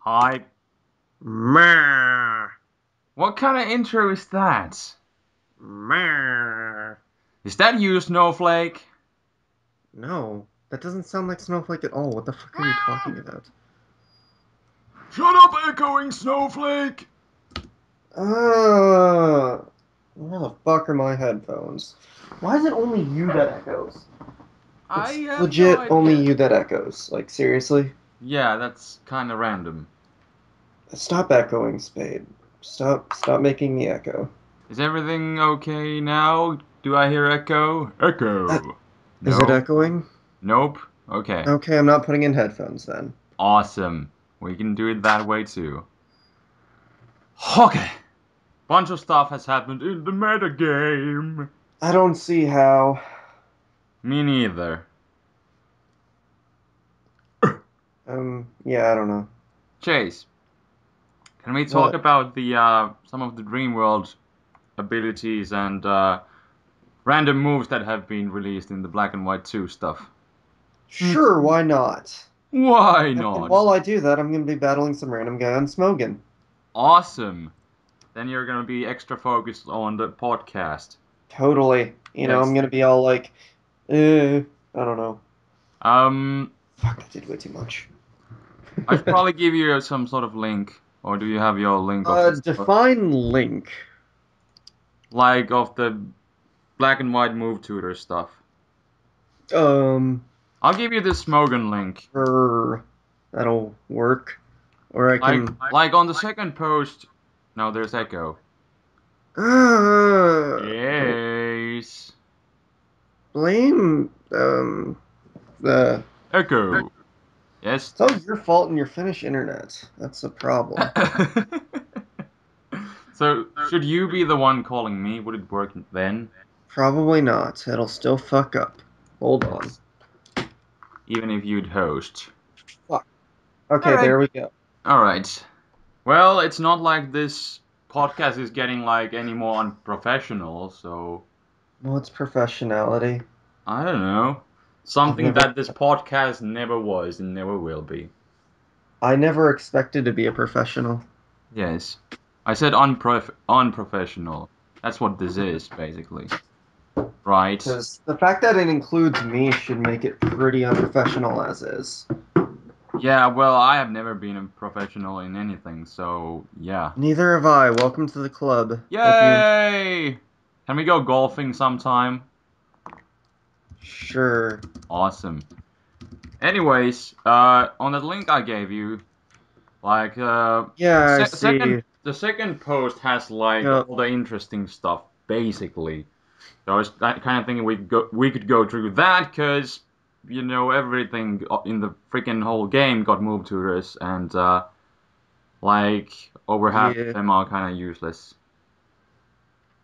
Hi. Meh. What kind of intro is that? Meh. Is that you, Snowflake? No, that doesn't sound like Snowflake at all. What the fuck are you talking about? Shut up, echoing Snowflake! Uh, where the fuck are my headphones? Why is it only you that echoes? I It's have no legit only idea. you that echoes. Like, seriously? Yeah, that's kind of random. Stop echoing, Spade. Stop making me echo. Is everything okay now? Do I hear echo? Uh, Echo. is it No? echoing? Nope? Okay. Okay, I'm not putting in headphones then. Awesome. We can do it that way too. Okay. Bunch of stuff has happened in the metagame. I don't see how. Me neither. Yeah, I don't know. Chase, can we talk What? about the some of the Dream World abilities and random moves that have been released in the Black and White 2 stuff? Sure, why not? Why And not? while I do that, I'm going to be battling some random guy on Smogan. Awesome. Then you're gonna be extra focused on the podcast. Totally. I'm Yes. going to be all like, I don't know. Um, Fuck, that did way too much. I should probably give you some sort of link, or do you have your link of this, Define link. like of the Black and White move tutor stuff? Um, I'll give you the Smogan link. sure, that'll work. Or I Like, can, like on the second post. No, there's echo. bl- Yes. blame, uh, Echo. Yes. it's all your fault and your Finnish internet. That's a problem. So, should you be the one calling me? Would it work then? Probably not. It'll still fuck up. Hold on. Yes. Even if you'd host. Fuck. Okay, Alright. there we go. Alright. Well, it's not like this podcast is getting like any more unprofessional, so What's professionality? I don't know. I've Something never, that this podcast never was and never will be. I never expected to be a professional. Yes. I said unprofessional. That's what this is, basically. Right? Because the fact that it includes me should make it pretty unprofessional as is. Yeah, well, I have never been a professional in anything, so yeah. Neither have I. Welcome to the club. Hope you enjoy. Yay! Can we go golfing sometime? Sure. Awesome. Anyways, on that link I gave you, like, Yeah, I se second, see. the second post has like Yep. all the interesting stuff, basically. So I was kind of thinking we could go through that, cause everything in the freaking whole game got moved to us, and like over half of Yeah. them are kind of useless.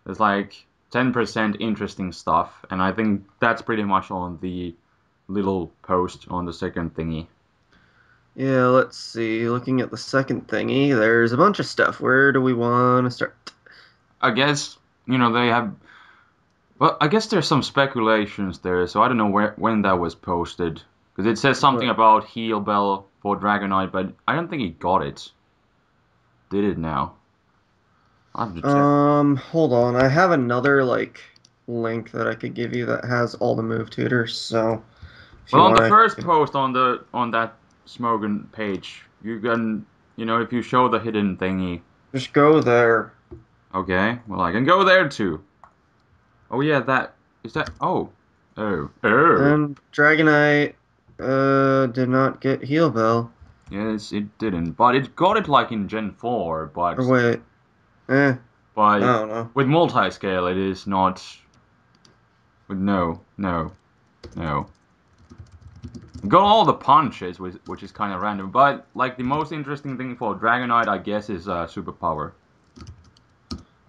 There's like 10% interesting stuff, and I think that's pretty much on the little post on the second thingy. Yeah, let's see. Looking at the second thingy, there's a bunch of stuff. Where do we want to start? I guess they have. Well, I guess there's some speculations there, so I don't know when that was posted because it says something What? about heal bell for Dragonite, but I don't think he got it. Did it now? I'll have to check. Hold on. I have another like link that I could give you that has all the move tutors. So if Well, you on the want first to post on that Smogan page, you can if you show the hidden thingy. just go there. Okay, well I can go there too. Oh yeah, that is that. Oh. And Dragonite did not get Heal Bell. Yes, it didn't, but it got it like in Gen 4, Or but wait. I but don't know. with multi-scale it is not. With no. Got all the punches, which is kind of random, but like the most interesting thing for Dragonite, I guess, is superpower.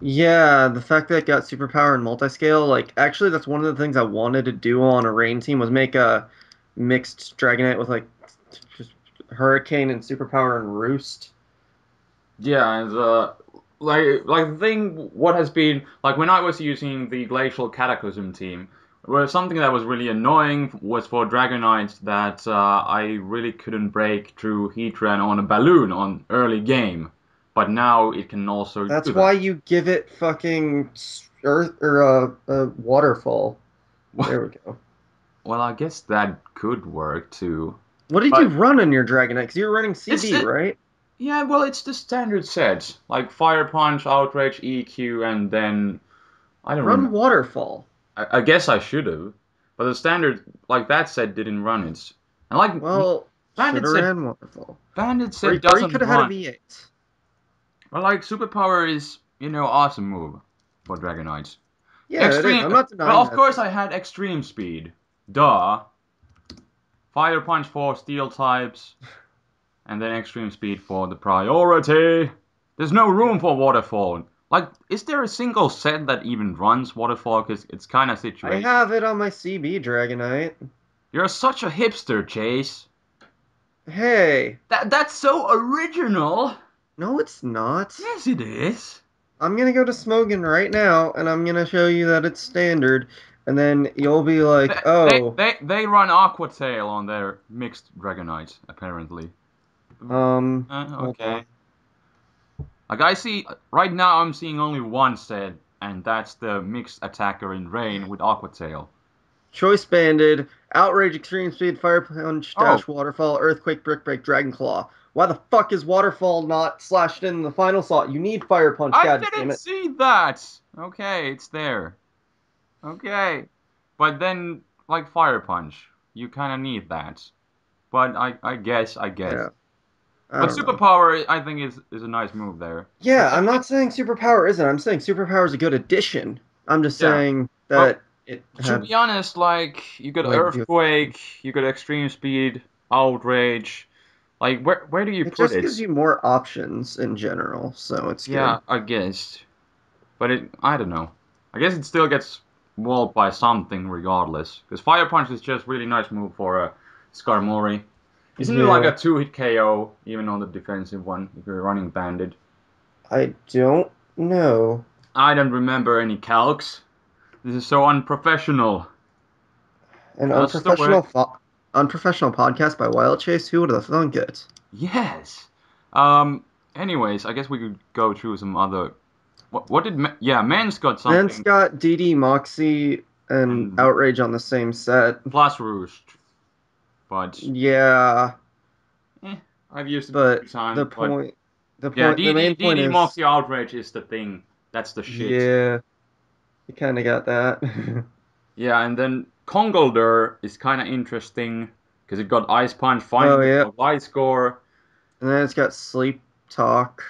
Yeah, the fact that it got superpower and multi-scale, like actually that's one of the things I wanted to do on a rain team was make a mixed Dragonite with like just Hurricane and superpower and Roost. Yeah, and like the thing, what has been like when I was using the Glacial Cataclysm team, Well, something that was really annoying was for Dragonite that I really couldn't break through Heatran on a balloon on early game, but now it can also do That's that. why you give it fucking earth or waterfall. There we go. Well, I guess that could work too. What did you But run on your Dragonite? Because you were running it's CB, right? yeah, well, it's the standard set like Fire Punch, Outrage, EQ, and then I don't Run remember. waterfall. I guess I should have, but the standard like that set didn't run it, and like Well, should Bandit have set ran waterfall. Bandit Or set or you doesn't could have had a run. V8. But like Superpower is awesome move for Dragonites. Yeah, it is. Extreme. I'm not Well, denying of that. course I had Extreme Speed. Duh. Fire Punch for Steel types, and then Extreme Speed for the priority. There's no room Yeah. for Waterfall. Like, is there a single set that even runs Waterfall? Because it's kind of I situation. have it on my CB Dragonite. You're such a hipster, Chase. Hey, That's so original. no, it's not. Yes, it is. I'm gonna go to Smogon right now, and I'm gonna show you that it's standard, and then you'll be like, oh, They run Aqua Tail on their mixed Dragonite, apparently. hold Okay. on. Like I see right now, I'm seeing only one set, and that's the mixed attacker in rain with Aqua Tail. Choice banded, outrage, extreme speed, fire punch, Oh, dash, waterfall, earthquake, brick break, dragon claw. Why the fuck is waterfall not slashed in the final slot? You need fire punch, I god damn didn't it. see that. Okay, it's there. Okay, but then like Fire Punch, you kind of need that. But I guess. Yeah, I But don't know. Superpower, I think is a nice move there. Yeah, I I'm think not saying superpower isn't. I'm saying superpower is a good addition. I'm just yeah. saying But that it to had be honest, like you got a way to do it. Earthquake, you got Extreme Speed, Outrage. Like where do you It put just it? gives you more options in general, so it's good. Yeah, I guess. But I don't know. I guess it still gets walled by something regardless. Because Fire Punch is just really nice move for a Skarmory. Isn't it like Yeah, a two-hit KO even on the defensive one if you're running Banded? I don't know. I don't remember any calcs. This is so unprofessional. An Just the way. unprofessional podcast by Wild Chase. Who would have thunk it? Yes. Um. Anyways, I guess we could go through some other. What did? Yeah, Man's got Man's something got DD, Moxie, and and Outrage on the same set. Plus Roost, but Yeah, eh, I've used it a but few times. But yeah, the main point DD is, Moxie Outrage is the thing. That's the shit. yeah, you kind of got that. Yeah, and then Congeldurr is kind of interesting because it got Ice Punch Oh finally yeah, for Y score. and then it's got Sleep Talk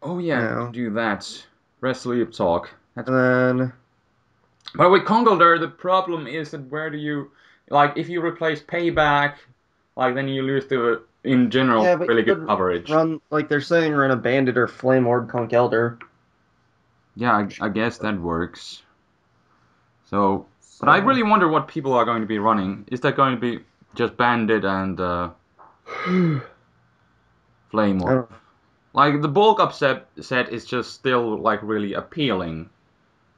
Oh yeah, it can now, do that. Rest Sleep Talk. That's and then But with Congeldurr, the problem is that where do you like if you replace Payback, like then you lose the in general yeah, but really you good could coverage. run like they're saying, run a Bandit or Flame Orb Conch Elder. Yeah, I guess that works. So, but I So really wonder what people are going to be running. Is that going to be just Bandit and I Flame Orb? don't. Like the bulk up set is just still like really appealing.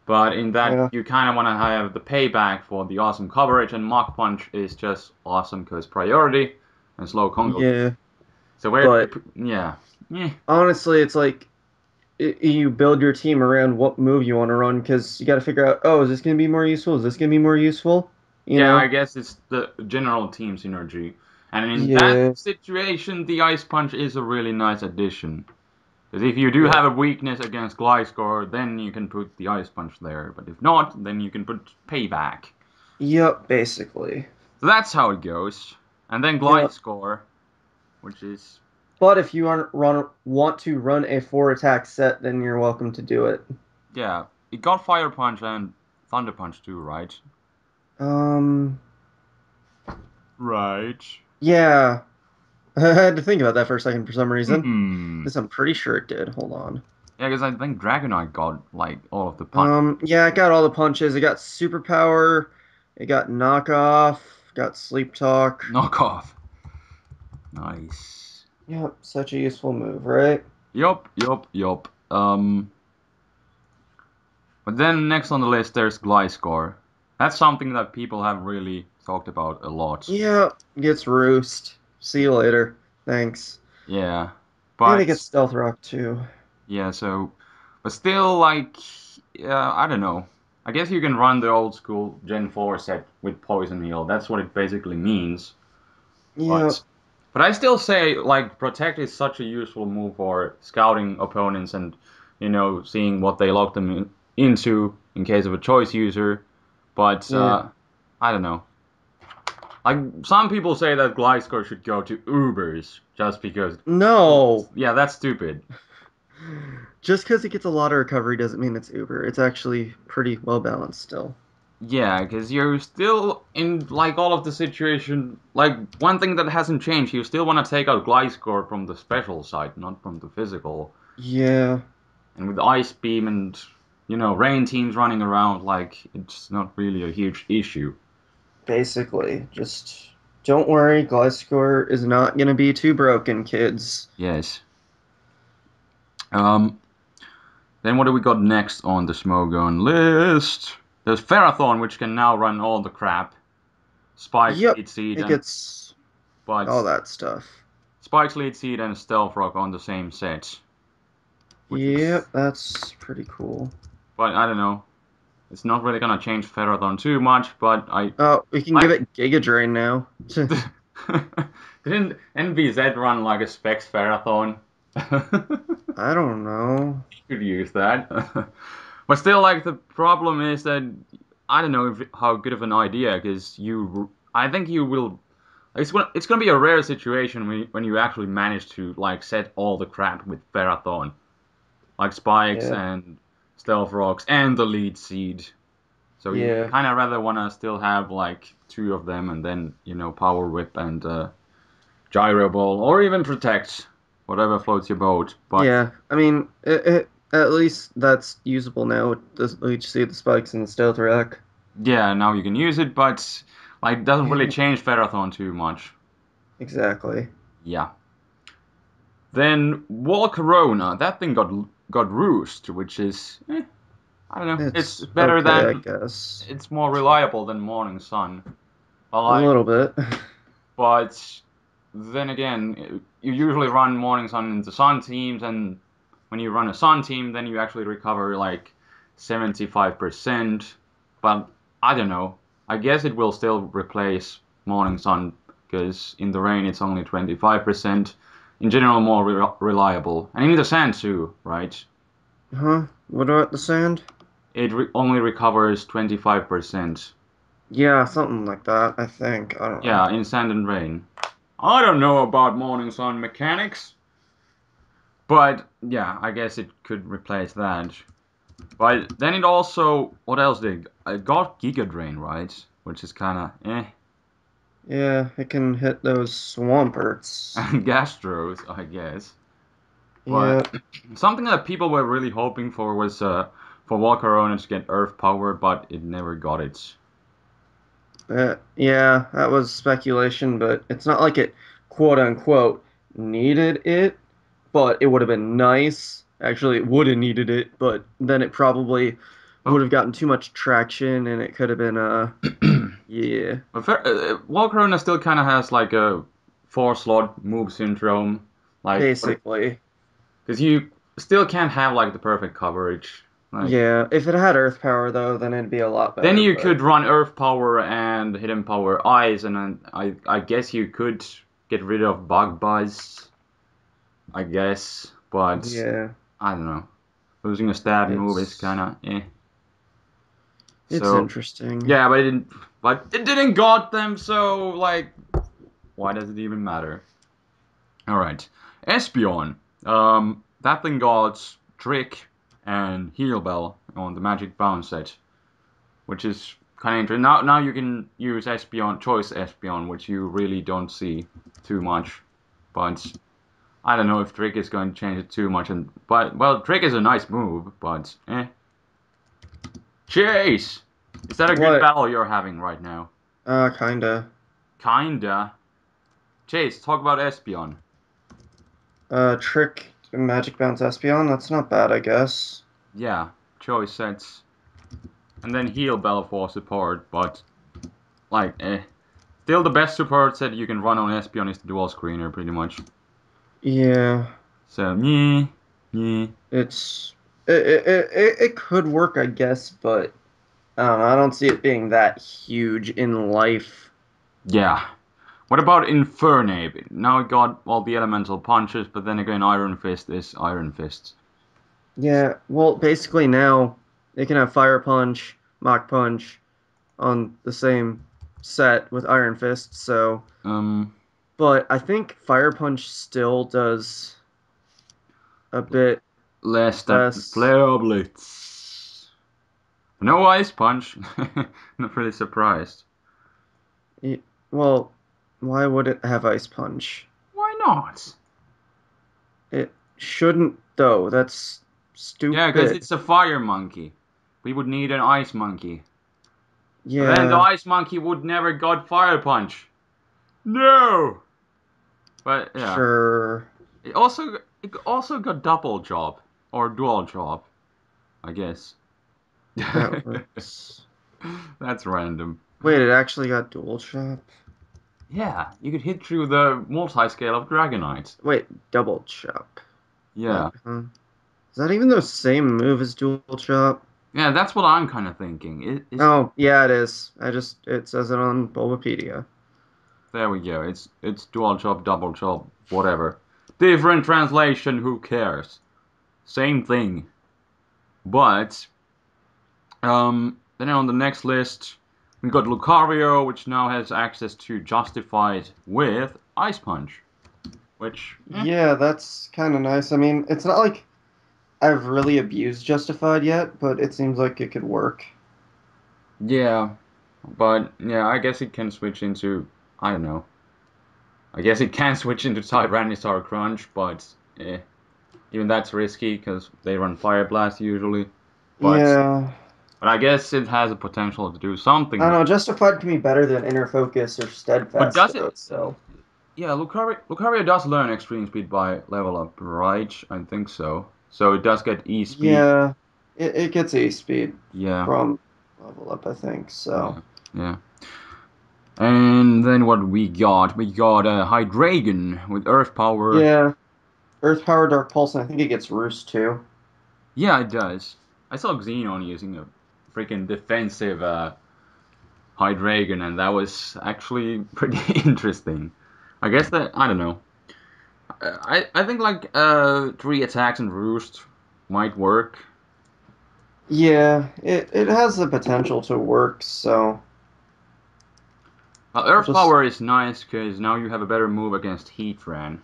But in that Yeah, you kind of want to have the payback for the awesome coverage, and Mach Punch is just awesome because priority and slow Congo. yeah, So where do you but put, yeah. Yeah. honestly, it's like you build your team around what move you want to run because you got to figure out, oh, is this going to be more useful? Is this going to be more useful? You Yeah, I know? guess it's the general team synergy. And in that Yeah, situation, the Ice Punch is a really nice addition. Because if you do yeah, have a weakness against Gliscor, then you can put the Ice Punch there. But if not, then you can put Payback. yep, basically. So that's how it goes. And then Yep. Gliscor, which is, But if you want to run a four attack set, then you're welcome to do it. yeah, it got Fire Punch and Thunder Punch too, right? Um, Right. yeah, I had to think about that for a second for some reason. Hmm. This I'm pretty sure it did. Hold on. Yeah, because I think Dragonite got like all of the punch. Yeah, it got all the punches. It got superpower. It got knockoff. Got sleep talk. Knockoff. Nice. Yep, such a useful move, right? Yup. But then next on the list there's Gliscor. That's something that people have really talked about a lot. Yeah, gets roost. See you later. Thanks. Yeah, And it but gets stealth rock too. yeah, so but still, like, yeah, I don't know. I guess you can run the old school Gen 4 set with Poison Heal. That's what it basically means. Yeah, But but I still say like Protect is such a useful move for scouting opponents and seeing what they lock them into in case of a choice user. But yeah. I don't know. Like some people say that Gliscor should go to Ubers just because. No. Yeah, that's stupid. Just because it gets a lot of recovery doesn't mean it's Uber. It's actually pretty well balanced still. Yeah, because you're still in like all of the situation. Like one thing that hasn't changed, you still want to take out Gliscor from the special side, not from the physical. Yeah, And with Ice Beam and rain teams running around, like it's not really a huge issue. basically. Just don't worry, Gliscor is not going to be too broken, kids. Yes. Um. Then what do we got next on the Smogon list? There's Ferrothorn, which can now run all the crap. Spikes, Yep, Lead Seed, it and gets all but that stuff. Spikes, Lead Seed, and Stealth Rock on the same set, which is. Yep, that's pretty cool. But I don't know. It's not really gonna change Ferrothorn too much, but I Oh, we can give like. it Giga Drain now. Didn't NBZ run like a Specs Ferrothorn? I don't know. Could use that. But still, like the problem is that I don't know how good of an idea because I think you will. It's gonna be a rare situation when you actually manage to like set all the crap with Ferrothorn, like spikes Yeah, and stealth rocks and the lead seed. So you yeah, kind of rather want to still have like two of them and then power whip and gyro ball or even protect whatever floats your boat. But yeah. I mean, at least that's usable now with the HC, the spikes, and the stealth rack. yeah, now you can use it, but like it doesn't really Yeah, change Ferrothorn too much. exactly. Yeah. Then Wall Corona, that thing got roost, which is I don't know. It's It's better okay, I than guess. it's more reliable than Morning Sun. Well, A little bit. but then again, you usually run Morning Sun into Sun teams, and when you run a Sun team, then you actually recover like 75%. But I don't know. I guess it will still replace Morning Sun because in the rain it's only 25%. In general, more reliable, and in the sand too, right? Huh? What about the sand? It only recovers 25%. Yeah, something like that, I think. I don't know. Yeah, in sand and rain. I don't know about Morning Sun mechanics, but yeah, I guess it could replace that. But then it also, what else did it got Giga Drain, right? Which is kind of Yeah, it can hit those Swamperts. and Gastros, I guess. Yeah, But something that people were really hoping for was for Walker to get Earth power, but it never got it. yeah, that was speculation, but it's not like it quote unquote needed it, but it would have been nice. Actually, it would have needed it, but then it probably would But have gotten too much traction and it could have been yeah, but Walker still kind of has like a four slot move syndrome, like basically. because you still can't have like the perfect coverage. Like Yeah, if it had earth power though, then it'd be a lot then better, you but could run Earth Power and Hidden Power Eyes, and then I guess you could get rid of Bug Buzz, I guess, but yeah, I don't know. Losing a stab move is it's kind of eh. it's So interesting. yeah, but it didn't got them. So like, why does it even matter? All right, Espeon. That thing got Trick and Heal Bell on the Magic Bounce set, which is kind of interesting. Now you can use Espeon, choice Espeon, which you really don't see too much. But I don't know if Trick is going to change it too much. But well, Trick is a nice move, but eh. Chase, is that a good What? battle you're having right now? Kinda. Kinda. Chase, talk about Espeon. Trick Magic Bounce Espeon, that's not bad, I guess. Yeah, choice sets. and then heal Bell for support, but like, still the best support set you can run on Espion is the dual screener, pretty much. Yeah. So, yeah, yeah. It's it could work, I guess, but I don't know. I don't see it being that huge in life. Yeah. What about Infernape? Now it got all the elemental punches, but then again, Iron Fist is Iron Fist. Yeah, well, basically now they can have Fire Punch, Mach Punch on the same set with Iron Fist, so Um, but I think Fire Punch still does a bit less than less. Flare Blitz. No Ice Punch. Not really surprised. Well, why would it have Ice Punch? Why not? It shouldn't though. That's Yeah, because stupid. it's a fire monkey. We would need an ice monkey. But then the Yeah, ice monkey would never got fire punch. No! But yeah. sure. It also got double job. Or dual job, I guess. That works. That's random. Wait, it actually got dual chop? Yeah, you could hit through the multi-scale of Dragonite. Wait, double chop. Yeah. Is that even the same move as dual chop? Yeah, that's what I'm kind of thinking. Oh, yeah, it is. It says it on Bulbapedia. There we go. It's dual chop, double chop, whatever. Different translation, who cares? Same thing. But then on the next list we got Lucario, which now has access to Justified with Ice Punch. Which Yeah, that's kind of nice. I mean, it's not like I've really abused Justified yet, but it seems like it could work. yeah. But yeah, I guess it can switch into, I don't know. I guess it can switch into Tyranitar Crunch, but even that's risky because they run Fire Blast usually. But Yeah, but I guess it has a potential to do I something. don't know. Justified can be better than Inner Focus or But Steadfast, does though. it? So, Yeah, Lucario does learn Extreme Speed by level up, right? I think so. So it does get E Speed. yeah, it gets A speed Yeah, from level up, I think. So, yeah, yeah. And then what we got? We got a Hydreigon with Earth Power. yeah, Earth Power, Dark Pulse, and I think it gets Roost too. Yeah, it does. I saw Xenon using a freaking defensive Hydreigon, and that was actually pretty interesting. I guess that I don't know. I think like 3 attacks and Roost might work. Yeah, it has the potential to work. So, Earth just Power is nice because now you have a better move against Heatran.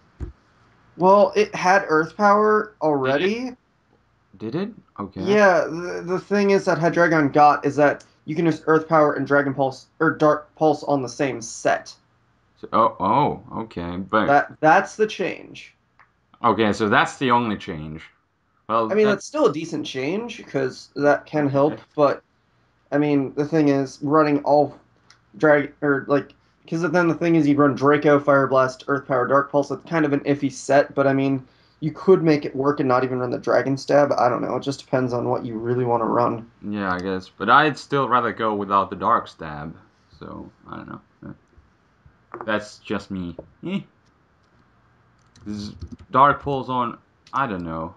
well, it had Earth Power Did it? already. Did it? Okay. Yeah, the thing is that Hydreigon got is that you can use Earth Power and Dragon Pulse or Dark Pulse on the same set. So, okay. But That's the change. okay, so that's the only change. I Well, mean, that that's still a decent change because that can okay. help, but I mean, the thing is running all drag or like because then the thing is you'd run Draco, Fire Blast, Earth Power, Dark Pulse. It's kind of an iffy set, but I mean, you could make it work and not even run the Dragon Stab. I don't know. It just depends on what you really want to run. Yeah, I guess. But I'd still rather go without the Dark Stab. So I don't know. That's just me. Eh. This Dark Pulse on. I don't know.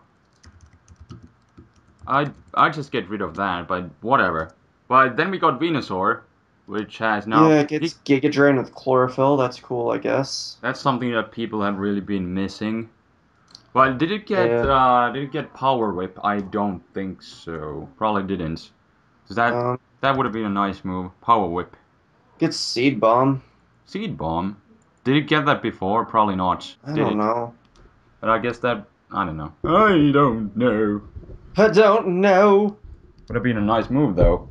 I just get rid of that, but whatever. But then we got Venusaur, which has now. Yeah, it gets Giga Drain with Chlorophyll. That's cool, I guess. That's something that people have really been missing. Well, Yeah. did it get Power Whip? I don't think so. Probably didn't. 'Cause Um, that would have been a nice move. Power Whip. gets Seed Bomb. Seed Bomb. Did it get that before? Probably not. I Did don't it? know. But I guess that I don't know. I don't know. I don't know. Would have been a nice move though.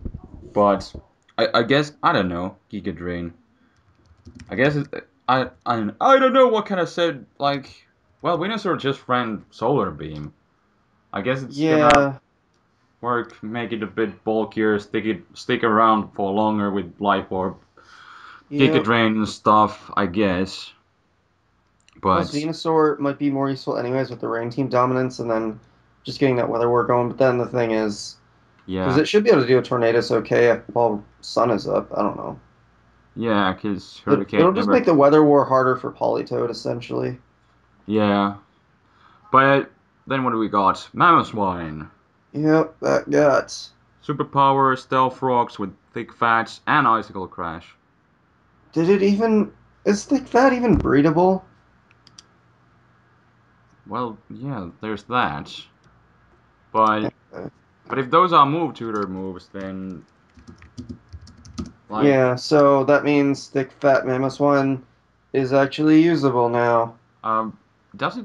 But I guess I don't know. Giga Drain. I guess I don't know what kind of said like. Well, Venusaur just ran Solar Beam. I guess it's gonna Yeah. work, make it a bit bulkier, stick around for longer with Life Orb, Giga Yep. Drain and stuff, I guess. Plus, But Venusaur might be more useful anyways with the Rain Team dominance and then just getting that Weather War going. But then the thing is, Because Yeah, it should be able to do a Tornadus okay while sun is up. I don't know. yeah, because Hurricane It'll just never. make the weather war harder for Politoed, essentially. Yeah, but then what do we got? Mamoswine. Yep, that guts. Superpower, stealth rocks with thick fats, and icicle crash. Did it even... Is Thick Fat even breedable? Well, yeah, there's that. But Uh, but if those are move tutor moves, then like Yeah, so that means Thick Fat Mammoth is actually usable now. um does it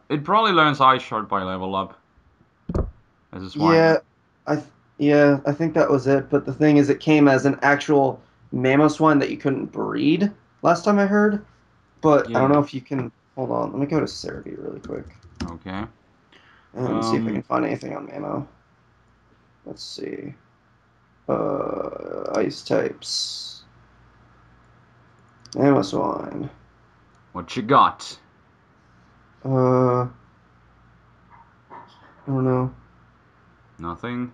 it probably learns ice shard by level up as a swine. Yeah, I th yeah, I think that was it. But the thing is, it came as an actual Mammoth that you couldn't breed last time I heard. But I don't know Yeah. if you can. Hold on, let me go to Cerebi really quick Okay. and see if I can Um find anything on Mammo. Let's see. Ice types. Mammoth. what you got? I don't know. Nothing?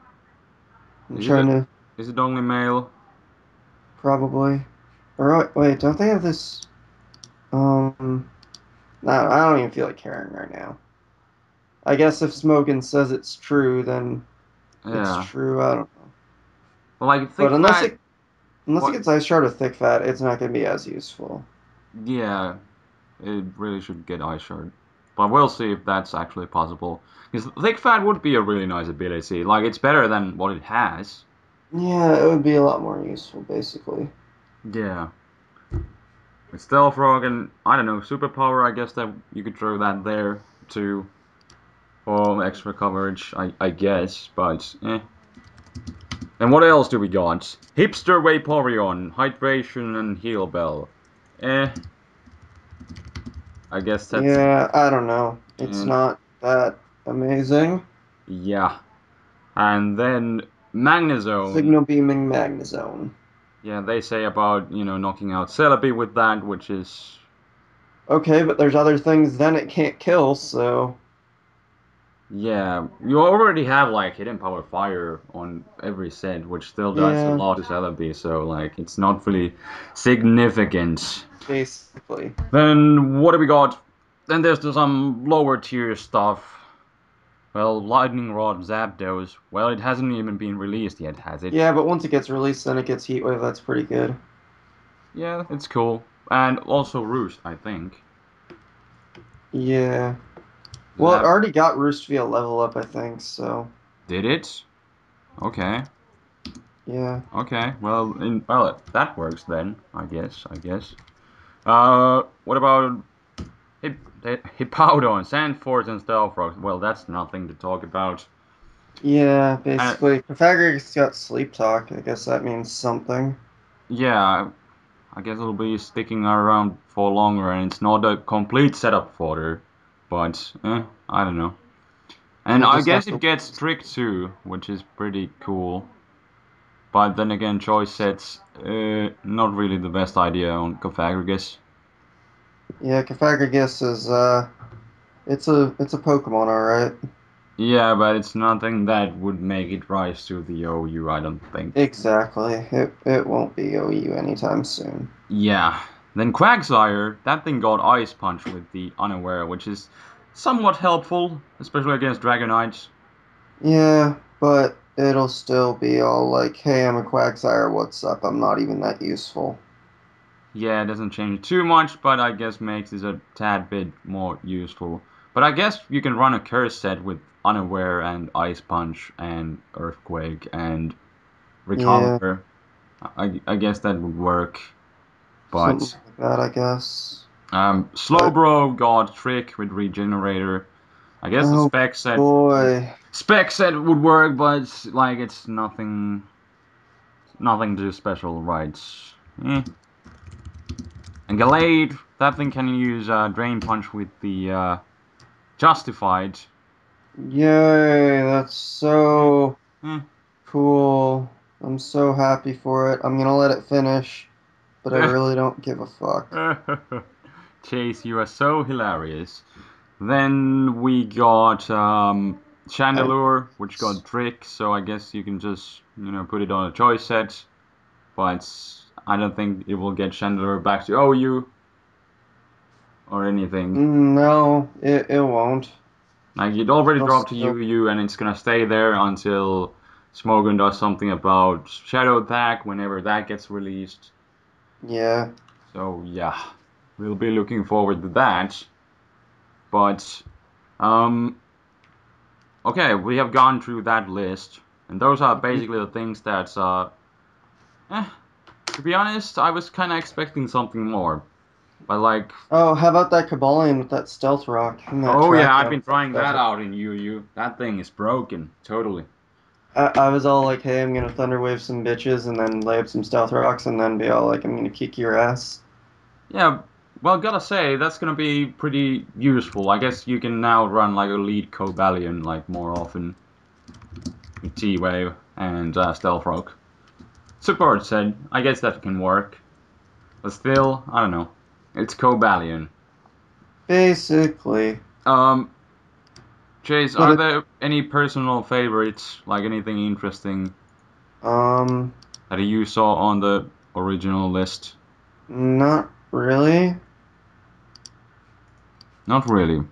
I'm Is it trying to is it only male? probably. Or wait, don't they have this? No, I don't even feel like caring right now. I guess if Smokin says it's true, then it's Yeah. true. I don't know. Well, like But thick fat unless it what gets ice shard with thick fat, it's not going to be as useful. yeah, it really should get ice shard. But we'll see if that's actually possible. Because thick fat would be a really nice ability. Like it's better than what it has. Yeah, it would be a lot more useful, basically. Yeah. With Stealth Rock and, I don't know, Superpower, I guess that you could throw that there too for extra coverage, I guess, but eh. And what else do we got? Hipster Vaporeon, Hydration and Heal Bell. Eh, I guess that's, Yeah, I don't know. It's eh, not that amazing. yeah. And then Magnezone. Signal beaming Magnezone. Yeah, they say about, knocking out Celebi with that, which is Okay, but there's other things then it can't kill, so yeah, you already have like hidden power fire on every set, which still does a yeah, lot to Celebi, so like it's not really significant. basically. Then what do we got? Then there's some lower tier stuff. Well, Lightning Rod, Zapdos. Well, it hasn't even been released yet, has it? Yeah, but once it gets released, then it gets Heat Wave. That's pretty good. Yeah, it's cool. And also Roost, I think. Yeah. Well, it Zap already got Roost via level up, I think, so did it? Okay. yeah. Okay. Well, that works then, I guess. What about Hippowdon, Sandforce, and Stealthrock? Well, that's nothing to talk about. Yeah, And basically. Pythagoras got Sleep Talk. I guess that means something. yeah, I guess it'll be sticking around for longer, and it's not a complete setup fodder, but I don't know. And We'll I just have guess it to. gets Trick too, which is pretty cool. But then again, choice sets, not really the best idea on Pythagoras. Yeah, Pythagoras is it's a Pokemon, all right. Yeah, but it's nothing that would make it rise to the OU, I don't think. Exactly. It won't be OU anytime soon. Yeah. Then Quagsire, that thing got Ice Punch with the Unaware, which is somewhat helpful, especially against Dragonites. Yeah, but it'll still be all like, "Hey, I'm a Quagsire. What's up? I'm not even that useful." Yeah, it doesn't change too much, but I guess makes it a tad bit more useful. But I guess you can run a curse set with Unaware and Ice Punch and Earthquake and Yeah, Recover. I guess that would work. something But like that, I guess. But Slowbro got Trick with Regenerator. I guess the oh boy. spec set would work, but like it's nothing too special, right? Eh. And Gallade, that thing can use Drain Punch with the Justified. Yay, that's Eh, so eh. cool. I'm so happy for it. I'm gonna let it finish, but I really don't give a fuck. Chase, you are so hilarious. Then we got Chandelure, which got Trick, so I guess you can just, put it on a choice set. But I don't think it will get Chandelure back to OU or anything. No, it won't. Like, it already It'll dropped to still, UU, and it's gonna stay there until Smogon does something about Shadow Attack whenever that gets released. yeah. So, yeah, we'll be looking forward to that. But, um, okay, we have gone through that list, and those are basically the things that, to be honest, I was kind of expecting something more. But, like, Oh, how about that Kabalion with that stealth rock and that oh yeah, track I've been trying that outfit? out in UU. That thing is broken, totally. I was all like, hey, I'm gonna thunderwave some bitches and then lay up some stealth rocks and then be all like, I'm gonna kick your ass. Yeah, well, gotta say, that's gonna be pretty useful. I guess you can now run like a lead Cobalion like more often with T-Wave and Stealth Rock. Support said, I guess that can work. But still, I don't know. It's Cobalion. Basically. Um, Chase, But are it, there any personal favorites, like anything interesting um, that you saw on the original list? not really. Not really.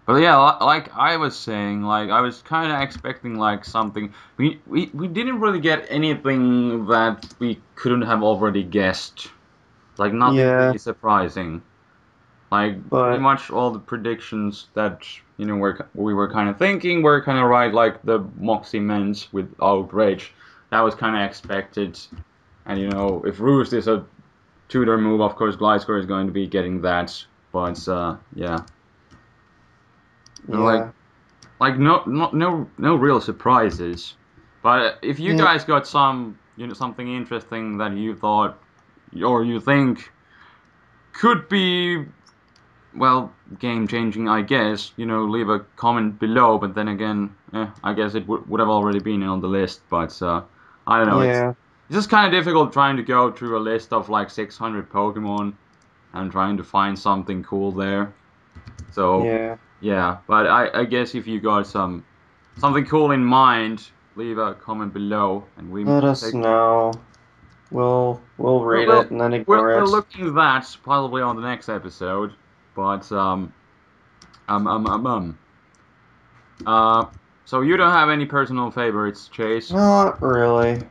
But yeah, like I was saying, like I was kind of expecting like something. We didn't really get anything that we couldn't have already guessed. Like nothing Yeah, really surprising. Like pretty but much all the predictions that we were kind of thinking were kind of right. Like the Moxie Men's with Outrage, that was kind of expected. And if Roost is a tutor move, of course Gliscor is going to be getting that. But yeah, like yeah. no real surprises. But if you Yeah, guys got something interesting that you thought or you think could be game changing, I guess, leave a comment below. But then again, I guess it would have already been on the list. But I don't know. yeah, It's just kind of difficult trying to go through a list of like 600 Pokemon and trying to find something cool there. So yeah. yeah, but I guess if you got something cool in mind, leave a comment below, and we Let us take. know. We'll We'll read we'll it and then we'll, ignore we'll it. look into that probably on the next episode. But um um um um. Uh, so you don't have any personal favorites, Chase? Not really.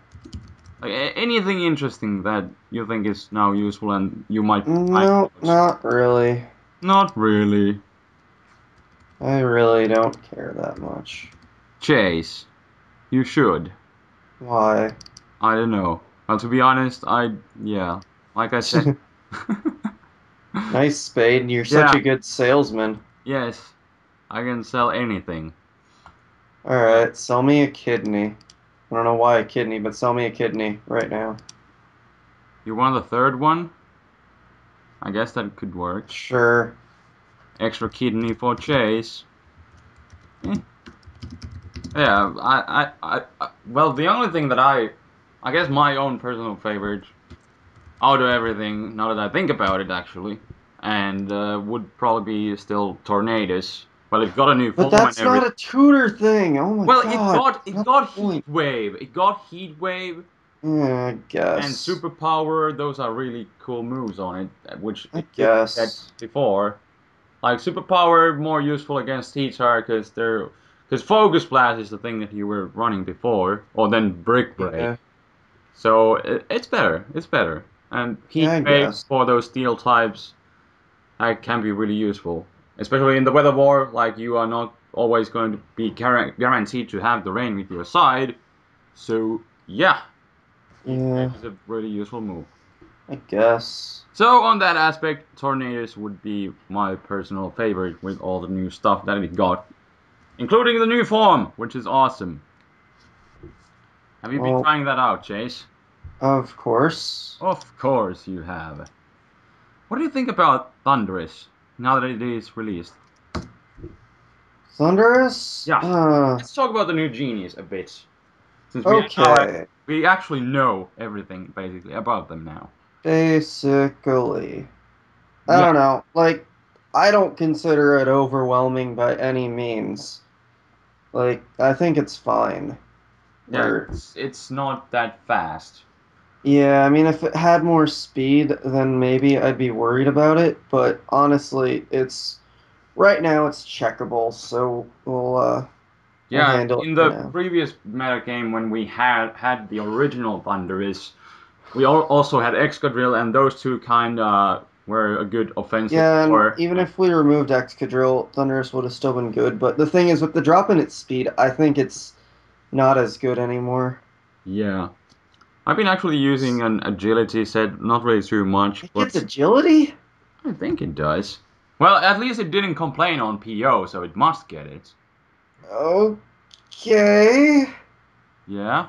Like anything interesting that you think is now useful and you might try No, out? not really. Not really, I really don't care that much. Chase. You should. Why? I don't know. Well, to be honest, yeah, like I said. Nice, Spade. You're such Yeah, a good salesman. yes, I can sell anything. Uh, Alright, sell me a kidney. I don't know why a kidney, but sell me a kidney right now. you want the third one? I guess that could work. Sure. Extra kidney for Chase. Eh. Yeah, well, the only thing that I guess my own personal favorite out of everything, now that I think about it, actually, and would probably be still Tornadoes. Well, it got a new But form and that's not everything. a tutor thing. Oh my Well, it god. got That's it not the got Heat point. Wave. It got Heat Wave I and guess. Superpower. Those are really cool moves on it, which I it didn't get guess. before. Like Superpower, more useful against Heatar because Focus Blast is the thing that you were running before, or then Brick Break. Yeah. So it's better. It's better. And Yeah, Heat I Wave guess. for those Steel types can be really useful, especially in the Weather War. Like you are not always going to be guaranteed to have the rain with your side. So yeah, Heat Wave Yeah, is a really useful move. I guess. So on that aspect, Tornadoes would be my personal favorite with all the new stuff that it got, including the new form, which is awesome. Have you been Well, trying that out, Chase? of course. Of course you have. What do you think about Thunderous now that it is released? Thunderous? Yeah, let's talk about the new genies a bit, since Okay. we actually know everything basically about them now. Basically. I Yeah, don't know. Like, I don't consider it overwhelming by any means. Like, I think it's fine. Yeah, Where, it's not that fast. yeah, I mean, if it had more speed, then maybe I'd be worried about it. But honestly, it's right now it's checkable, so we'll Yeah, handle it in for the now. previous meta game when we had the original Thunderous, we also had Excadrill, and those two kind of were a good offensive Yeah, and core. even if we removed Excadrill, Thunderous would have still been good. But the thing is, with the drop in its speed, I think it's not as good anymore. Yeah, I've been actually using an agility set, not really too much, It gets but agility? I think it does. Well, at least it didn't complain on PO, so it must get it. Okay. Yeah?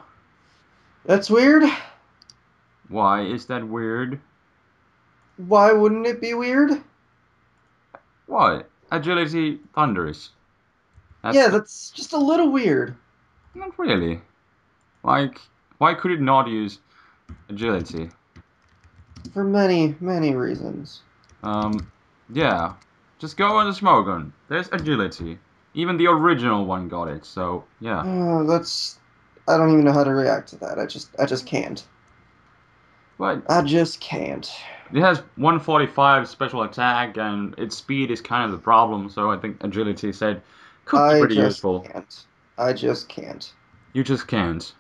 That's weird. Why is that weird? Why wouldn't it be weird? What? Agility Thunderous. That's Yeah, that's just a little weird. not really. Like, why could it not use agility? For many, many reasons. Um, yeah. Just go on the Smogon. There's agility. Even the original one got it, so yeah. That's I don't even know how to react to that. I just can't. But I just can't. it has 145 special attack, and its speed is kind of the problem, so I think agility said could be I pretty just useful. can't. I just can't. You just can't.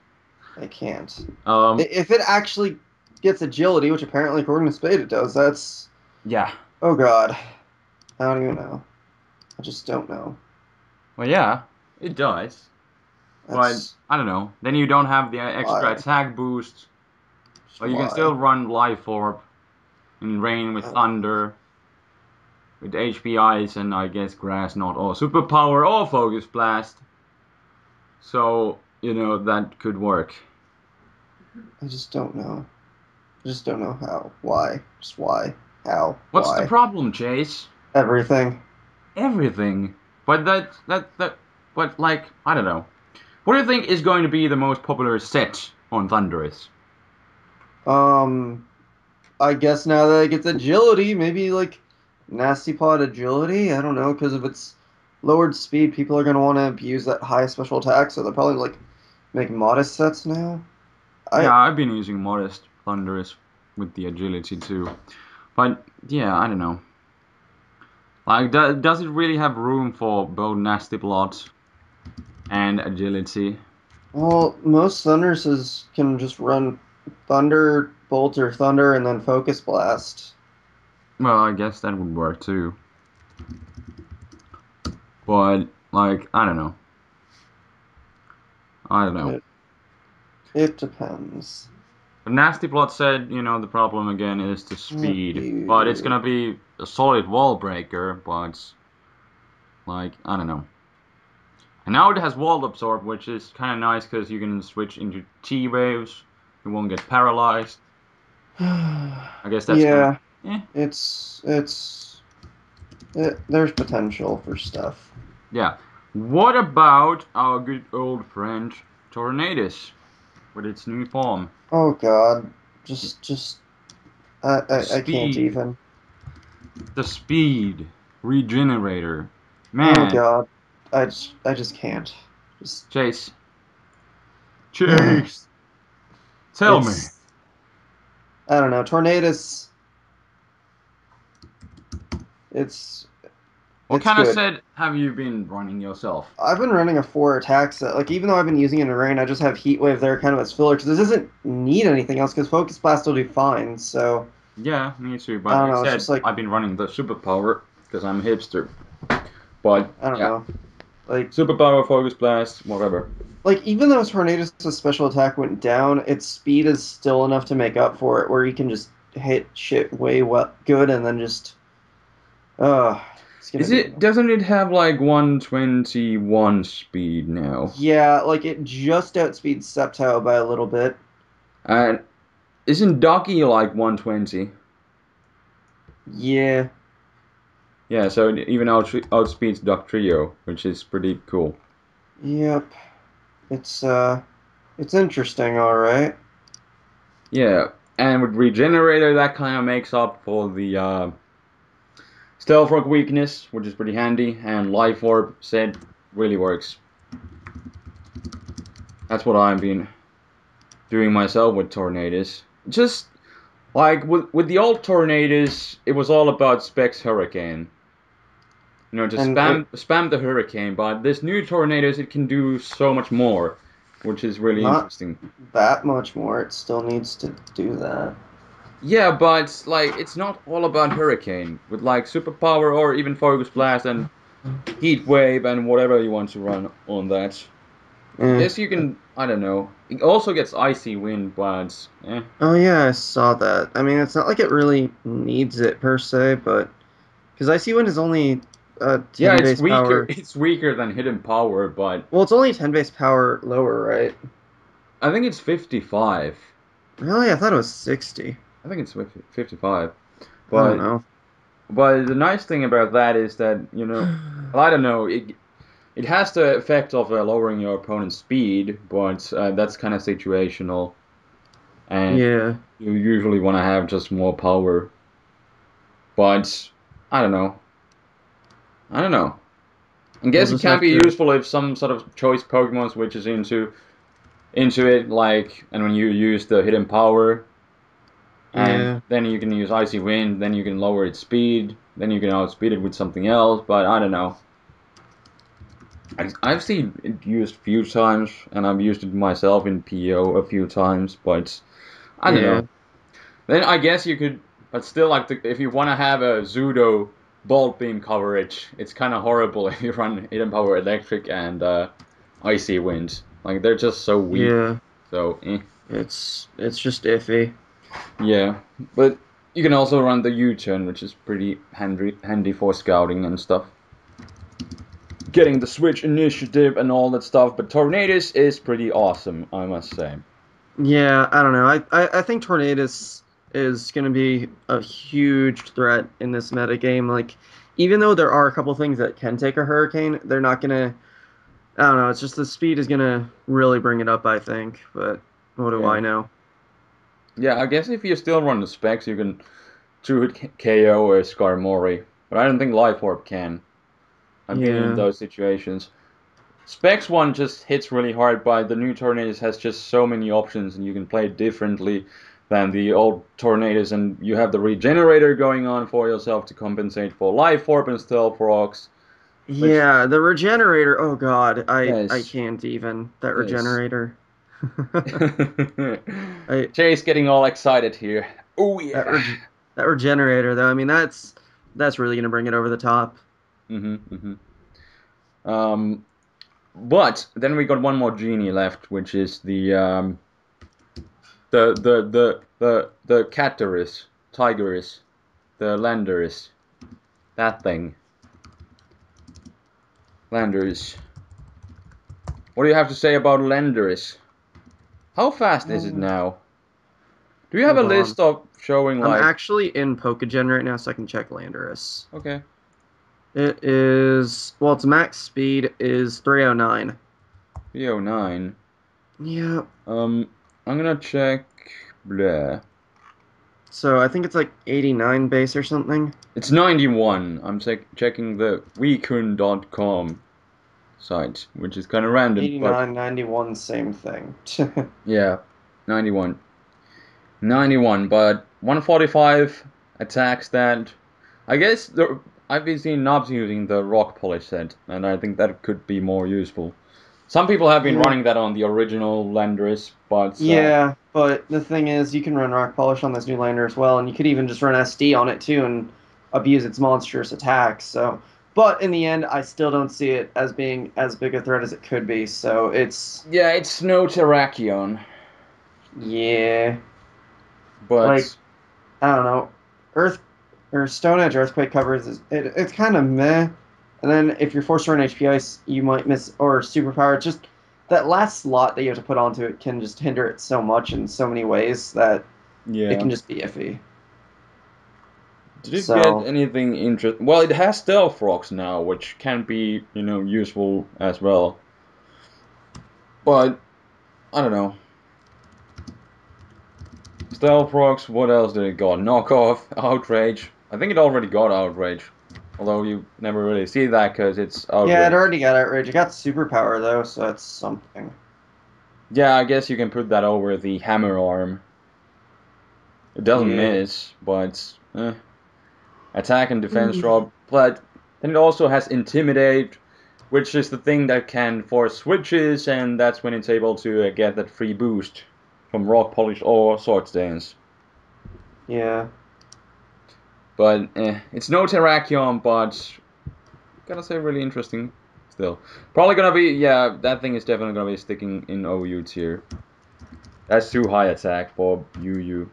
I can't. Um, If it actually gets agility, which apparently according to Spade it does, that's yeah. oh god. I don't even know. I just don't know. Well, yeah, it does. But That's I don't know. Then you don't have the extra why. attack boost. Just Or you can still why. run Life Orb in Rain with Uh, Thunder, with HP Ice, and I guess Grass not or Superpower or Focus Blast. So, that could work. I just don't know. I just don't know how. Why? Just why? How? What's the Why? problem, Chase? Everything. Everything. But but like, I don't know. What do you think is going to be the most popular set on Thunderous? Um, I guess now that it gets agility, maybe like nasty pod agility. I don't know because of its lowered speed, people are gonna want to abuse that high special attack, so they'll probably like make modest sets now. Yeah, I I've been using Modest Thunderous with the agility too. But yeah, I don't know. Like, does it really have room for both Nasty Plot and agility? well, most Thunderesses can just run Thunderbolt or Thunder and then Focus Blast. Well, I guess that would work too. But like, I don't know. I don't know. It it depends. The Nasty Plot said, the problem again is the What speed. But it's you gonna be a solid wall breaker, but like, I don't know. And now it has Wall Absorb, which is kind of nice because you can switch into T-Waves. You won't get paralyzed. I guess that's kind of, Yeah, eh. there's potential for stuff. Yeah. What about our good old friend Tornadus with its new form? Oh God, just The I can't speed. even. The speed. Regenerator. Oh Man. God, I just can't. Just Chase. Chase. Tell me. it's I don't know. Tornadus, it's What it's kind of good. set have you been running yourself? I've been running a four attack set. Like even though I've been using it in rain, I just have Heat Wave there kind of as filler because this doesn't need anything else because Focus Blast will do fine. So Yeah, me too. I But don't I know. It's just said like I've been running the superpower because I'm a hipster. But I don't yeah, know. Like superpower, focus blast, whatever. even though Tornadus' special attack went down, its speed is still enough to make up for it, where he can just hit shit way good and then just uh it's gonna Is be it? annoying. Doesn't it have like 121 speed now? Yeah, like it just outspeeds Sceptile by a little bit. And isn't Ducky like 120? Yeah. Yeah, so it even outspeeds Duck Trio, which is pretty cool. Yep. It's it's interesting, all right. Yeah, and with Regenerator, that kind of makes up for the Stealth Rock weakness, which is pretty handy, and Life Orb said really works. That's what I've been doing myself with Tornadus. Just like with the old Tornadus, it was all about Specs Hurricane. You know, just And it spam the Hurricane. But this new Tornadus, it can do so much more, which is really not interesting. that much more. It still needs to do that. Yeah, but like it's not all about Hurricane. With like Superpower or even Focus Blast and Heat Wave and whatever you want to run on that. I Eh. guess you can. I don't know. It also gets Icy Wind, but Oh yeah, I saw that. I mean, it's not like it really needs it per se, but because Icy Wind is only yeah, 10 it's base weaker. power. It's weaker than Hidden Power, but Well, it's only 10 base power lower, right? I think it's 55. Really? I thought it was 60. I think it's 55. I don't But know. the nice thing about that is that well, I don't know. It has the effect of lowering your opponent's speed, but that's kind of situational, and Yeah, you usually want to have just more power. But I don't know. I don't know. I we'll guess it just can have be to. useful if some sort of choice Pokemon switches into it, like, and when you use the hidden power, and Yeah, then you can use Icy Wind, then you can lower its speed, then you can outspeed it with something else. But I don't know. I've seen it used a few times, and I've used it myself in PO a few times, but I don't yeah, know. Then I guess you could, but still, like, if you want to have a Zudo Bolt Beam coverage, it's kind of horrible if you run Hidden Power Electric and Icy Wind. Like, they're just so weak. yeah. So, It's just iffy. yeah. But you can also run the U-turn, which is pretty handy for scouting and stuff. Getting the switch initiative and all that stuff, but Tornadus is pretty awesome, I must say. Yeah, I don't know. I think Tornadus is going to be a huge threat in this meta game. Like, even though there are a couple things that can take a hurricane, they're not going to. I don't know. It's just the speed is going to really bring it up, I think. But what do Yeah. I know? Yeah, I guess if you still run the specs, you can 2-hit KO or Skarmory, but I don't think Life Orb can. I've been in Yeah. those situations. Specs one just hits really hard, but the new Tornadus has just so many options, and you can play it differently than the old Tornadus, and you have the Regenerator going on for yourself to compensate for Life Orb and Stealth Rocks, which, Yeah, the regenerator. Oh God, I yes, can't even. That yes. regenerator. I Jay's getting all excited here. Oh that yeah. reg that regenerator though. I mean, that's really going to bring it over the top. Mhm. Um, but then we got one more genie left, which is the Cataris, Tigeris, the Landeris, that thing, Landeris. What do you have to say about Landeris? How fast is it Uh, now? Do you have a Hold on. list of showing I'm like? actually in Pokégen right now, so I can check Landorus. Okay, It is well, its max speed is 309. 309. Yeah. Um, I'm gonna check. Blah. So I think it's like 89 base or something. It's 91. I'm checking the weekun.com site, which is kind of random, but 89, 91, same thing. yeah, 91. 91, but 145 attacks that. I guess I've been seeing knobs using the rock polish set, and I think that could be more useful. Some people have been Yeah. running that on the original Landorus, but Yeah, but the thing is, you can run Rock Polish on this new lander as well, and you could even just run SD on it too and abuse its monstrous attacks. So, but in the end, I still don't see it as being as big a threat as it could be. So it's yeah, it's no Terrakion, yeah, like but I don't know, Earth or Stone Edge Earthquake covers it's kind of meh. And then if you're forced to run HP Ice, you might miss or Superpower. Just that last slot that you have to put onto it can just hinder it so much in so many ways that it yeah. can just be iffy. Did it get So anything interesting? Well, it has stealth rocks now, which can be, useful as well. But I don't know. Stealth rocks. What else did it got? Knockoff, outrage. I think it already got outrage. Although you never really see that because it's Yeah, it outrage. already got outrage. It got superpower though, so that's something. Yeah, I guess you can put that over the hammer arm. It doesn't Yeah. miss, but attack and defense drop. But then it also has intimidate, which is the thing that can force switches, and that's when it's able to get that free boost from rock polish or sword stance. Yeah. But it's no Terrakion, but gotta say really interesting still. Probably gonna be, yeah, that thing is definitely gonna be sticking in OU tier. That's too high attack for UU,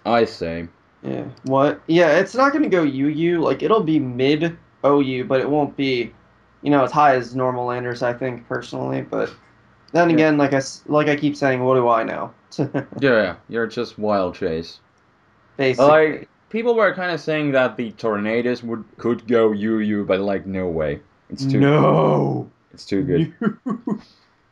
I say. Yeah. What? Yeah, it's not gonna go UU. Like it'll be mid OU, but it won't be, as high as normal Landers. I think personally, but then Yeah. again, like I keep saying, what do I know? Yeah, you're just wild chase. Basically. Like, people were kind of saying that the Tornadoes could go UU, but like, no way. It's too good. No. It's too good.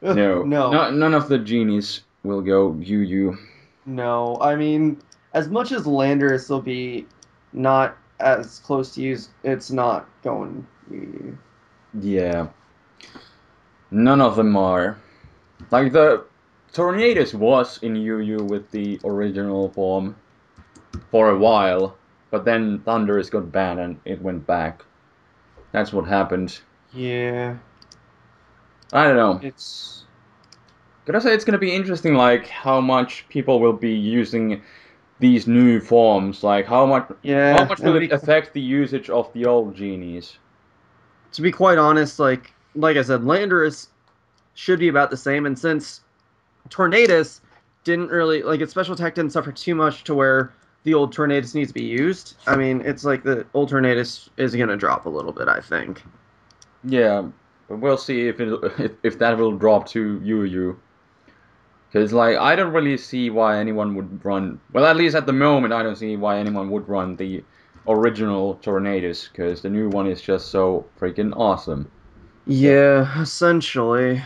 No. No, No. none of the genies will go UU. No. I mean, as much as Landers will be not as close to use, it's not going UU. Yeah, none of them are. Like, the Tornadoes was in UU with the original form for a while, but then Thunderous got banned and it went back. That's what happened. Yeah. I don't know. It's Gotta say, it's gonna be interesting, like, how much people will be using these new forms. Like, how yeah, much and will it affect the usage of the old genies? to be quite honest, like I said, Landorus should be about the same, and since Tornadus didn't really like its special attack didn't suffer too much to where the old Tornadus needs to be used. I mean, it's like the old Tornadus is gonna drop a little bit, I think. Yeah, but we'll see if that will drop to UU. Because, like, I don't really see why anyone would run. Well, at least at the moment, I don't see why anyone would run the original Tornadoes. Because the new one is just so freaking awesome. So, Yeah, essentially.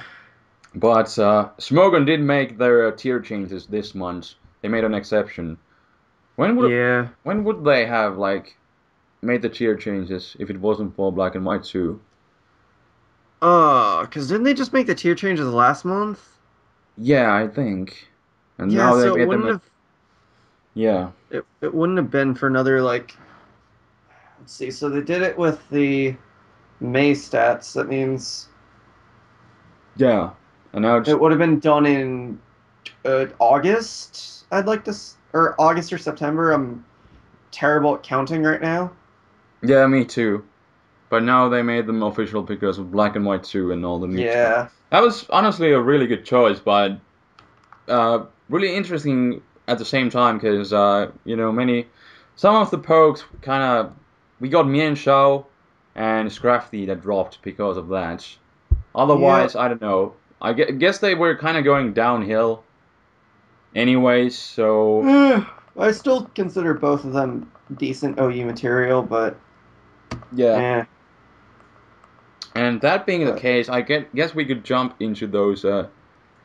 but Smogon did make their tier changes this month. They made an exception. When would Yeah. when would they have like made the tier changes if it wasn't for Black and White 2? Because didn't they just make the tier changes last month? Yeah, I think. And Yeah, now they so it made wouldn't them. have Yeah, it wouldn't have been for another like let's see, so they did it with the May stats. That means yeah. And now it's it would have been done in August. I'd like to, or August or September. I'm terrible at counting right now. yeah, me too. But now they made them official because of Black and White 2 and all the new stuff. Yeah, That was honestly a really good choice, but really interesting at the same time because some of the pokes kind of we got Mian Shao and Scrafty that dropped because of that. yep. Otherwise, I don't know. Guess they were kind of going downhill anyways, so I still consider both of them decent OU material, but yeah. eh. And that being the But case, guess we could jump into those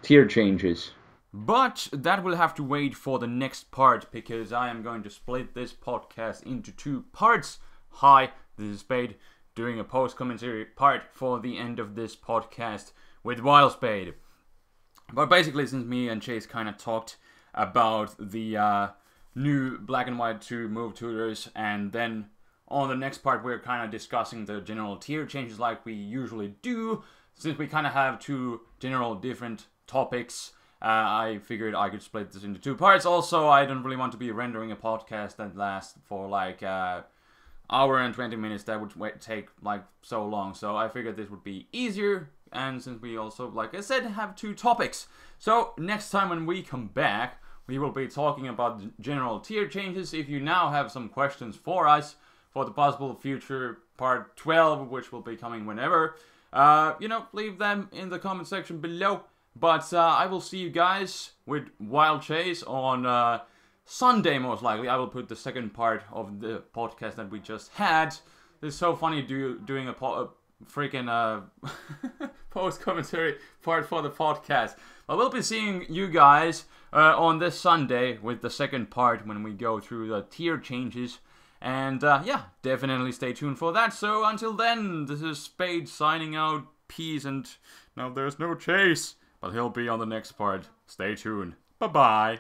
tier changes. But that will have to wait for the next part because I am going to split this podcast into two parts. Hi, this is Spade doing a post commentary part for the end of this podcast with Wile Spade. But basically, since me and Chase kind of talked about the new Black and White 2 move tutors, and then on the next part, we're kind of discussing the general tier changes like we usually do. Since we kind of have two general different topics, I figured I could split this into two parts. Also, I don't really want to be rendering a podcast that lasts for like hour and 20 minutes. That would take like so long. So I figured this would be easier. And since we also, like I said, have two topics. So next time when we come back, we will be talking about general tier changes. If you now have some questions for us for the possible future part 12, which will be coming whenever, leave them in the comment section below. But I will see you guys with Wild Chase on Sunday, most likely. I will put the second part of the podcast that we just had. It's so funny doing a freaking post commentary part for the podcast. But we'll be seeing you guys on this Sunday with the second part when we go through the tier changes. And yeah, definitely stay tuned for that. So until then, this is Spade signing out. Peace, and now there's no Chase, but he'll be on the next part. Stay tuned. Bye-bye.